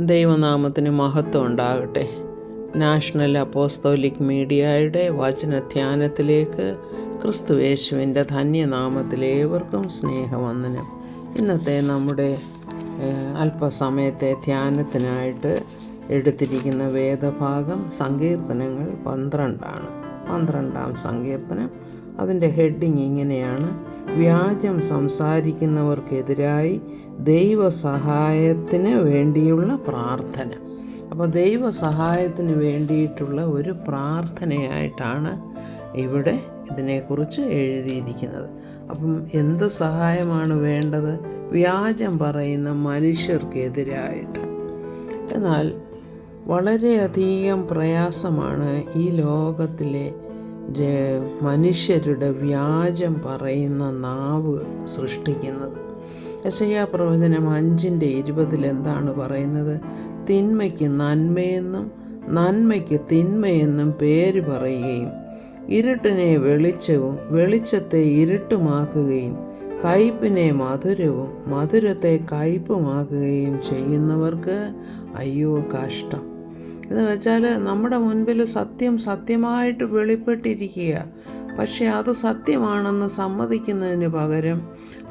ദൈവനാമത്തിന് മഹത്വം ഉണ്ടാകട്ടെ. നാഷണൽ അപ്പോസ്തോലിക് മീഡിയയുടെ വചനധ്യാനത്തിലേക്ക് ക്രിസ്തുയേശുവിൻ്റെ ധന്യനാമത്തിലേവർക്കും സ്നേഹവന്ദനം. ഇന്നത്തെ നമ്മുടെ അല്പസമയത്തെ ധ്യാനത്തിനായിട്ട് എടുത്തിരിക്കുന്ന വേദഭാഗം സങ്കീർത്തനങ്ങൾ 12 12-ാം സങ്കീർത്തനം. അതിൻ്റെ ഹെഡിങ് ഇങ്ങനെയാണ്: വ്യാജം സംസാരിക്കുന്നവർക്കെതിരായി ദൈവസഹായത്തിന് വേണ്ടിയുള്ള പ്രാർത്ഥന. അപ്പോൾ ദൈവസഹായത്തിന് വേണ്ടിയിട്ടുള്ള ഒരു പ്രാർത്ഥനയായിട്ടാണ് ഇവിടെ ഇതിനെക്കുറിച്ച് എഴുതിയിരിക്കുന്നത്. അപ്പം എന്ത് സഹായമാണ് വേണ്ടത്? വ്യാജം പറയുന്ന മനുഷ്യർക്കെതിരായിട്ട്. എന്നാൽ വളരെയധികം പ്രയാസമാണ് ഈ ലോകത്തിലെ മനുഷ്യരുടെ വ്യാജം പറയുന്ന നാവ് സൃഷ്ടിക്കുന്നത്. യെശയ്യാപ്രവചനം 5:20 എന്താണ് പറയുന്നത്? തിന്മയ്ക്ക് നന്മയെന്നും നന്മയ്ക്ക് തിന്മയെന്നും പേര് പറയുകയും ഇരുട്ടിനെ വെളിച്ചവും വെളിച്ചത്തെ ഇരുട്ടുമാക്കുകയും കയ്പിനെ മധുരവും മധുരത്തെ കയ്പുമാക്കുകയും ചെയ്യുന്നവർക്ക് അയ്യോ കഷ്ടം. എന്ന് വെച്ചാൽ നമ്മുടെ മുൻപിൽ സത്യം സത്യമായിട്ട് വെളിപ്പെട്ടിരിക്കുക, പക്ഷെ അത് സത്യമാണെന്ന് സമ്മതിക്കുന്നതിന് പകരം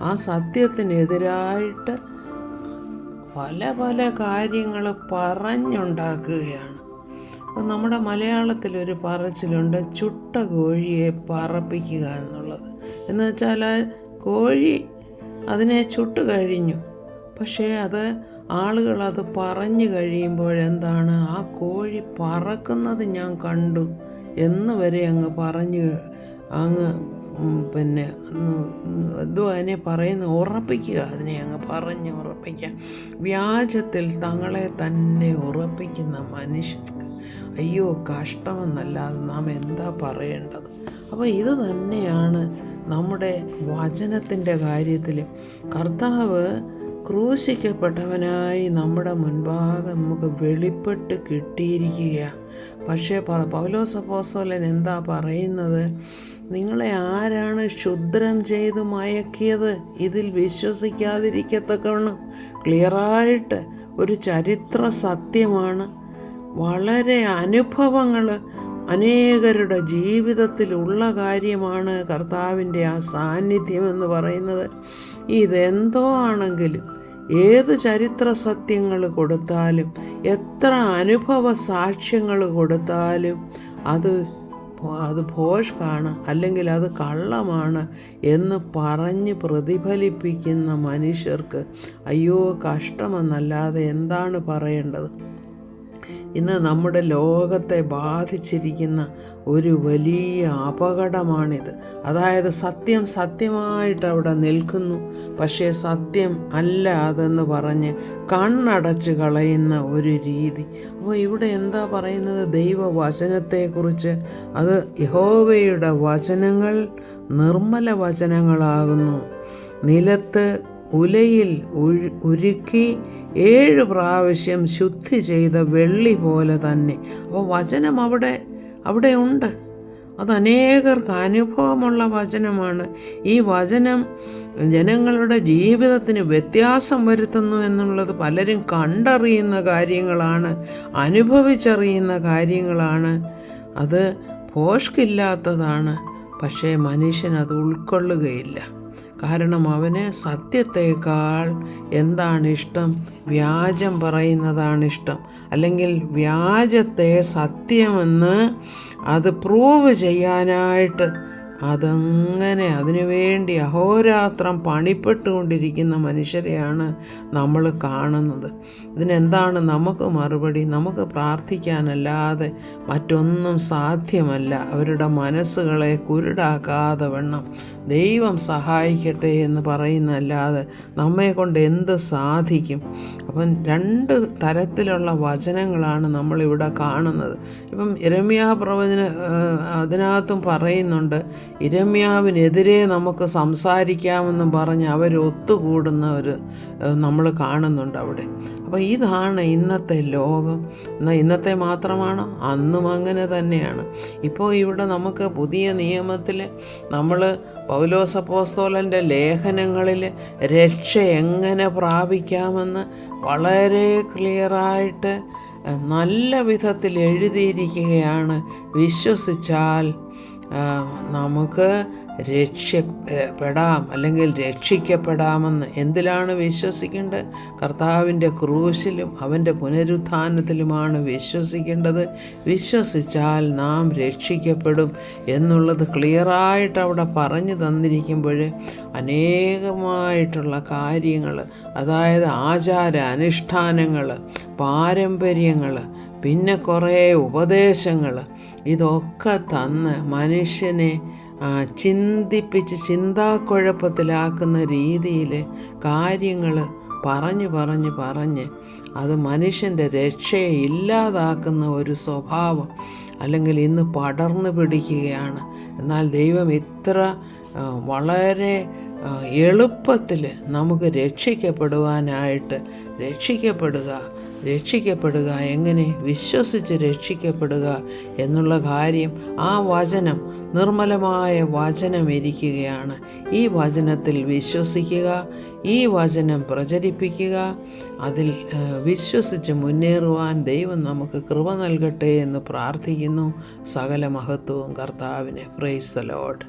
ആ സത്യത്തിനെതിരായിട്ട് പല പല കാര്യങ്ങൾ പറഞ്ഞുണ്ടാക്കുകയാണ്. അപ്പം നമ്മുടെ മലയാളത്തിലൊരു പറച്ചിലുണ്ട്, ചുട്ട കോഴിയെ പറപ്പിക്കുക എന്നുള്ളത്. എന്ന് വെച്ചാൽ കോഴി അതിനെ ചുട്ട് കഴിഞ്ഞു, പക്ഷേ ആളുകൾ അത് പറഞ്ഞു കഴിയുമ്പോഴെന്താണ്, ആ കോഴി പറക്കുന്നത് ഞാൻ കണ്ടു എന്ന് വരെ അങ്ങ് പറഞ്ഞ് പിന്നെ അതിനെ ഉറപ്പിക്കുക, അതിനെ അങ്ങ് പറഞ്ഞ് ഉറപ്പിക്കുക. വ്യാജത്തിൽ തങ്ങളെ തന്നെ ഉറപ്പിക്കുന്ന മനുഷ്യർക്ക് അയ്യോ കഷ്ടമെന്നല്ലാതെ നാം എന്താ പറയേണ്ടത്? അപ്പോൾ ഇത് തന്നെയാണ് നമ്മുടെ വചനത്തിൻ്റെ കാര്യത്തിൽ. കർത്താവ് ക്രൂശിക്കപ്പെട്ടവനായി നമ്മുടെ മുൻപാകെ നമുക്ക് വെളിപ്പെട്ട് കിട്ടിയിരിക്കുക. പക്ഷേ പൗലോസ് അപ്പോസ്തലൻ എന്താ പറയുന്നത്? നിങ്ങളെ ആരാണ് ക്ഷുദ്രം ചെയ്ത് മയക്കിയത്? ഇതിൽ വിശ്വസിക്കാതിരിക്കത്തക്കവണ്ണം ക്ലിയറായിട്ട് ഒരു ചരിത്ര സത്യമാണ്. വളരെ അനുഭവങ്ങൾ അനേകരുടെ ജീവിതത്തിലുള്ള കാര്യമാണ് കാര്യമാണ് ആ സാന്നിധ്യം എന്ന് പറയുന്നത്. ഇതെന്തോ ആണെങ്കിലും, ഏത് ചരിത്ര സത്യങ്ങൾ കൊടുത്താലും, എത്ര അനുഭവ സാക്ഷ്യങ്ങൾ കൊടുത്താലും അത് ഭോഷ്കാണ്, അല്ലെങ്കിൽ അത് കള്ളമാണ് എന്ന് പറഞ്ഞ് പ്രതിഫലിപ്പിക്കുന്ന മനുഷ്യർക്ക് അയ്യോ കഷ്ടമെന്നല്ലാതെ എന്താണ് പറയേണ്ടത്? ഇന്ന് നമ്മുടെ ലോകത്തെ ബാധിച്ചിരിക്കുന്ന ഒരു വലിയ അപകടമാണിത്. അതായത് സത്യം സത്യമായിട്ട് അവിടെ നിൽക്കുന്നു, പക്ഷേ സത്യം അല്ല അതെന്ന് പറഞ്ഞ് കണ്ണടച്ച് കളയുന്ന ഒരു രീതി. അപ്പോൾ ഇവിടെ എന്താ പറയുന്നത്? ദൈവവചനത്തെക്കുറിച്ച്. അത് യഹോവയുടെ വചനങ്ങൾ നിർമ്മല വചനങ്ങളാകുന്നു, നിലത്ത് ഉലയിൽ ഉരുക്കി 7 പ്രാവശ്യം ശുദ്ധി ചെയ്ത വെള്ളി പോലെ തന്നെ. അപ്പോൾ വചനം അവിടെ ഉണ്ട്. അത് അനേകർക്ക് അനുഭവമുള്ള വചനമാണ്. ഈ വചനം ജനങ്ങളുടെ ജീവിതത്തിന് വ്യത്യാസം വരുത്തുന്നു എന്നുള്ളത് പലരും കണ്ടറിയുന്ന കാര്യങ്ങളാണ്, അനുഭവിച്ചറിയുന്ന കാര്യങ്ങളാണ്. അത് ഭോഷ്കില്ലാത്തതാണ്, പക്ഷേ മനുഷ്യൻ അത് ഉൾക്കൊള്ളുകയില്ല. കാരണം അവന് സത്യത്തേക്കാൾ എന്താണ് ഇഷ്ടം? വ്യാജം പറയുന്നതാണ് ഇഷ്ടം. അല്ലെങ്കിൽ വ്യാജത്തെ സത്യമെന്ന് അത് പ്രൂവ് ചെയ്യാനായിട്ട് അതിനുവേണ്ടി അഹോരാത്രം പണിപ്പെട്ടുകൊണ്ടിരിക്കുന്ന മനുഷ്യരെയാണ് നമ്മൾ കാണുന്നത്. ഇതിനെന്താണ് നമുക്ക് മറുപടി? നമുക്ക് പ്രാർത്ഥിക്കാനല്ലാതെ മറ്റൊന്നും സാധ്യമല്ല. അവരുടെ മനസ്സുകളെ കുരുടാക്കാതെ വണ്ണം ദൈവം സഹായിക്കട്ടെ എന്ന് പറയുന്നതല്ലാതെ നമ്മെ കൊണ്ട് എന്ത് സാധിക്കും? അപ്പം 2 തരത്തിലുള്ള വചനങ്ങളാണ് നമ്മളിവിടെ കാണുന്നത്. ഇപ്പം യിരെമ്യാ പ്രവചന അതിനകത്തും പറയുന്നുണ്ട്, യിരെമ്യാവിനെതിരെ നമുക്ക് സംസാരിക്കാമെന്നും പറഞ്ഞ് അവരൊത്തുകൂടുന്ന നമ്മൾ കാണുന്നുണ്ട് അവിടെ. അപ്പോൾ ഇതാണ് ഇന്നത്തെ ലോകം. എന്നാൽ ഇന്നത്തെ മാത്രമാണ്, അന്നും അങ്ങനെ തന്നെയാണ്. ഇപ്പോൾ ഇവിടെ നമുക്ക് പുതിയ നിയമത്തിൽ നമ്മൾ പൗലോസ് അപ്പോസ്തലൻ്റെ ലേഖനങ്ങളിൽ രക്ഷ എങ്ങനെ പ്രാപിക്കാമെന്ന് വളരെ ക്ലിയറായിട്ട് നല്ല വിധത്തിൽ എഴുതിയിരിക്കുകയാണ്. വിശ്വസിച്ചാൽ നമുക്ക് രക്ഷപ്പെടാം, അല്ലെങ്കിൽ രക്ഷിക്കപ്പെടാമെന്ന്. എന്തിലാണ് വിശ്വസിക്കേണ്ടത്? കർത്താവിൻ്റെ ക്രൂശിലും അവൻ്റെ പുനരുത്ഥാനത്തിലുമാണ് വിശ്വസിക്കേണ്ടത്. വിശ്വസിച്ചാൽ നാം രക്ഷിക്കപ്പെടും എന്നുള്ളത് ക്ലിയറായിട്ട് അവിടെ പറഞ്ഞു തന്നിരിക്കുമ്പോൾ അനേകമായിട്ടുള്ള കാര്യങ്ങൾ, അതായത് ആചാര അനുഷ്ഠാനങ്ങൾ, പാരമ്പര്യങ്ങൾ, പിന്നെ കുറേ ഉപദേശങ്ങൾ, ഇതൊക്കെ തന്ന് മനുഷ്യനെ ചിന്തിപ്പിച്ച് ചിന്താക്കുഴപ്പത്തിലാക്കുന്ന രീതിയിൽ കാര്യങ്ങൾ പറഞ്ഞ് അത് മനുഷ്യൻ്റെ രക്ഷയെ ഇല്ലാതാക്കുന്ന ഒരു സ്വഭാവം അല്ലെങ്കിൽ ഇന്ന് പടർന്നു പിടിക്കുകയാണ്. എന്നാൽ ദൈവം ഇത്ര വളരെ എളുപ്പത്തിൽ നമുക്ക് രക്ഷിക്കപ്പെടുക എങ്ങനെ? വിശ്വസിച്ച് രക്ഷിക്കപ്പെടുക എന്നുള്ള കാര്യം, ആ വചനം, നിർമ്മലമായ വചനം ഇരിക്കുകയാണ്. ഈ വചനത്തിൽ വിശ്വസിക്കുക, ഈ വചനം പ്രചരിപ്പിക്കുക, അതിൽ വിശ്വസിച്ച് മുന്നേറുവാൻ ദൈവം നമുക്ക് കൃപ നൽകട്ടെ എന്ന് പ്രാർത്ഥിക്കുന്നു. സകല മഹത്വവും കർത്താവിനെ. Praise the Lord.